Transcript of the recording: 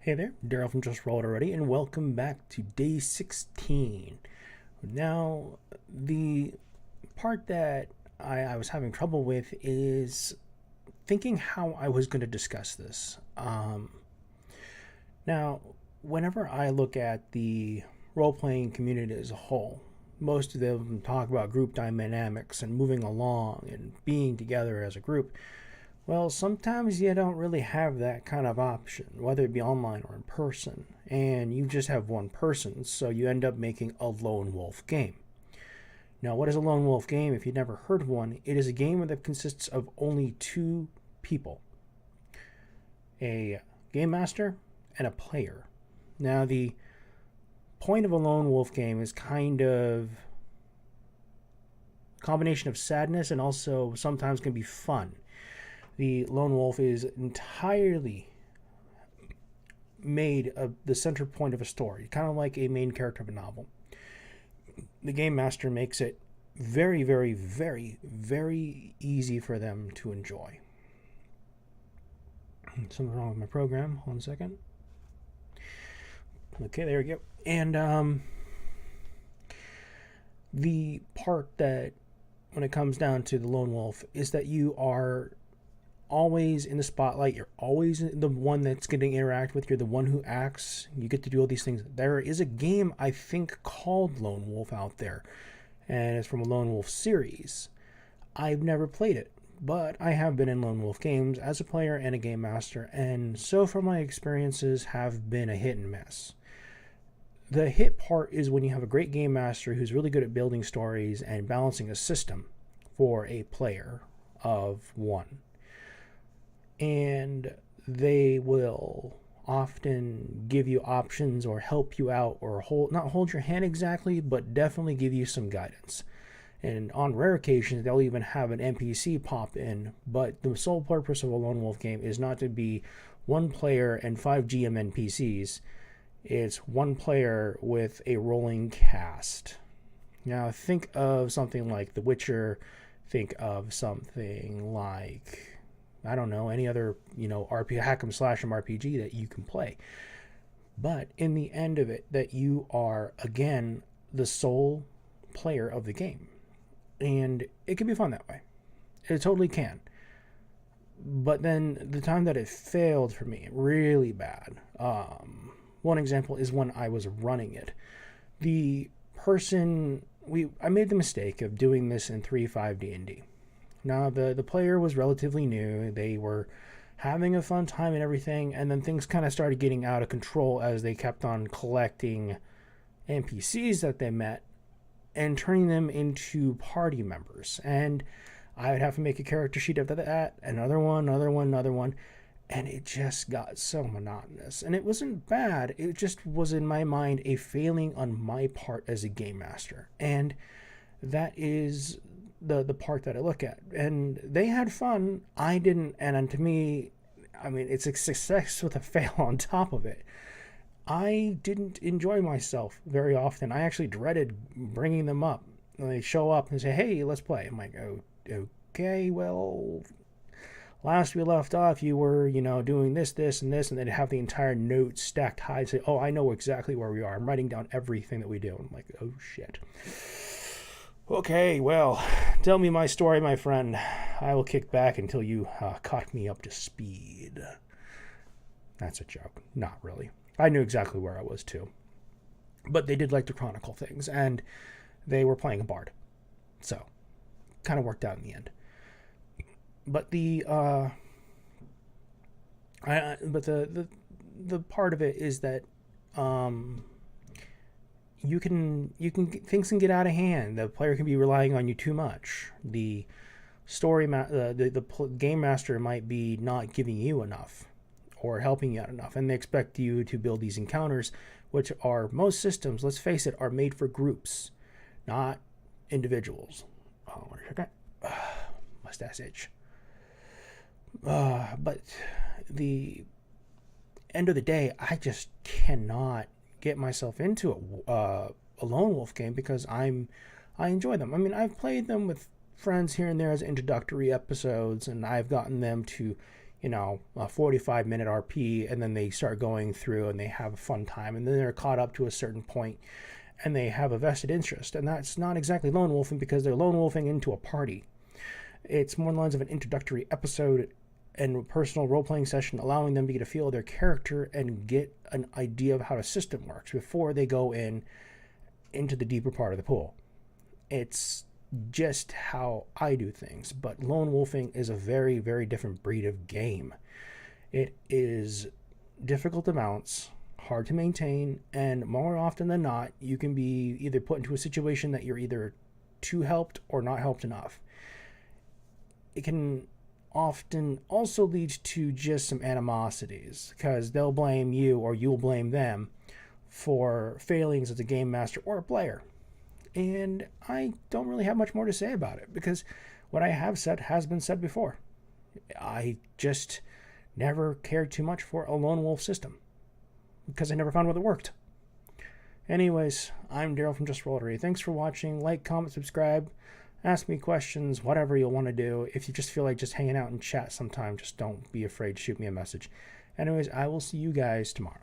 Hey there, Daryl from Just Rolled Already, and welcome back to day 16. Now, the part that I was having trouble with is thinking how I was going to discuss this. Now, whenever I look at the role playing community as a whole, most of them talk about group dynamics and moving along and being together as a group. Well, sometimes you don't really have that kind of option, whether it be online or in person, and you just have one person, so you end up making a lone wolf game. Now, what is a lone wolf game? If you've never heard of one, it is a game that consists of only two people, a game master and a player. Now, the point of a lone wolf game is kind of a combination of sadness and also sometimes can be fun. The lone wolf is entirely made of the center point of a story, kind of like a main character of a novel. The game master makes it very, very, very, very easy for them to enjoy. Something wrong with my program. Hold on a second. Okay, there we go. And the part that, when it comes down to the lone wolf, is that you are always in the spotlight. You're always the one that's getting to interact with. You're the one who acts. You get to do all these things. There is a game, I think, called Lone Wolf out there, and it's from a Lone Wolf series. I've never played it, but I have been in Lone Wolf games as a player and a game master, and so far my experiences have been a hit and miss. The hit part is when you have a great game master who's really good at building stories and balancing a system for a player of one. And they will often give you options or help you out or not hold your hand exactly, but definitely give you some guidance. And on rare occasions, they'll even have an NPC pop in. But the sole purpose of a Lone Wolf game is not to be one player and 5 GM NPCs. It's one player with a rolling cast. Now, think of something like The Witcher. Think of something like, I don't know, any other, hack 'em slash 'em RPG that you can play. But in the end of it, that you are, again, the sole player of the game. And it can be fun that way. It totally can. But then the time that it failed for me, really bad, one example is when I was running it. The person, I made the mistake of doing this in 3.5 D&D. Now, the player was relatively new. They were having a fun time and everything, and then things kind of started getting out of control as they kept on collecting NPCs that they met and turning them into party members. And I would have to make a character sheet of that, another one, and it just got so monotonous. And it wasn't bad. It just was, in my mind, a failing on my part as a game master. And that is the part that I look at. And they had fun. I didn't. And to me, I mean, it's a success with a fail on top of it. I didn't enjoy myself very often. I actually dreaded bringing them up. They show up and say, hey, let's play. I'm like, oh, okay, well, last we left off, you were, doing this, and this, and then have the entire note stacked high and say, oh, I know exactly where we are. I'm writing down everything that we do. I'm like, oh, shit. Okay, well, tell me my story, my friend. I will kick back until you caught me up to speed. That's a joke. Not really. I knew exactly where I was, too. But they did like to chronicle things, and they were playing a bard. So, kind of worked out in the end. But the part of it is that you can things can get out of hand. The player can be relying on you too much. The game master might be not giving you enough or helping you out enough, and they expect you to build these encounters, which are, most systems, let's face it, are made for groups, not individuals. Oh, okay. Mustache itch. But the end of the day, I just cannot get myself into a lone wolf game because I enjoy them. I mean, I've played them with friends here and there as introductory episodes, and I've gotten them to, a 45-minute RP, and then they start going through and they have a fun time, and then they're caught up to a certain point and they have a vested interest. And that's not exactly lone wolfing, because they're lone wolfing into a party. It's more in the lines of an introductory episode and a personal role-playing session, allowing them to get a feel of their character and get an idea of how the system works before they go into the deeper part of the pool. It's just how I do things, but lone wolfing is a very, very different breed of game. It is difficult to bounce, hard to maintain, and more often than not, you can be either put into a situation that you're either too helped or not helped enough. It can often also lead to just some animosities, because they'll blame you or you'll blame them for failings as a game master or a player. And I don't really have much more to say about it, because what I have said has been said before. I just never cared too much for a lone wolf system, because I never found one that worked. Anyways, I'm Daryl from Just Rollery. Thanks for watching. Like, comment, subscribe, ask me questions, whatever you'll want to do. If you just feel like just hanging out and chat sometime, just don't be afraid to shoot me a message. Anyways, I will see you guys tomorrow.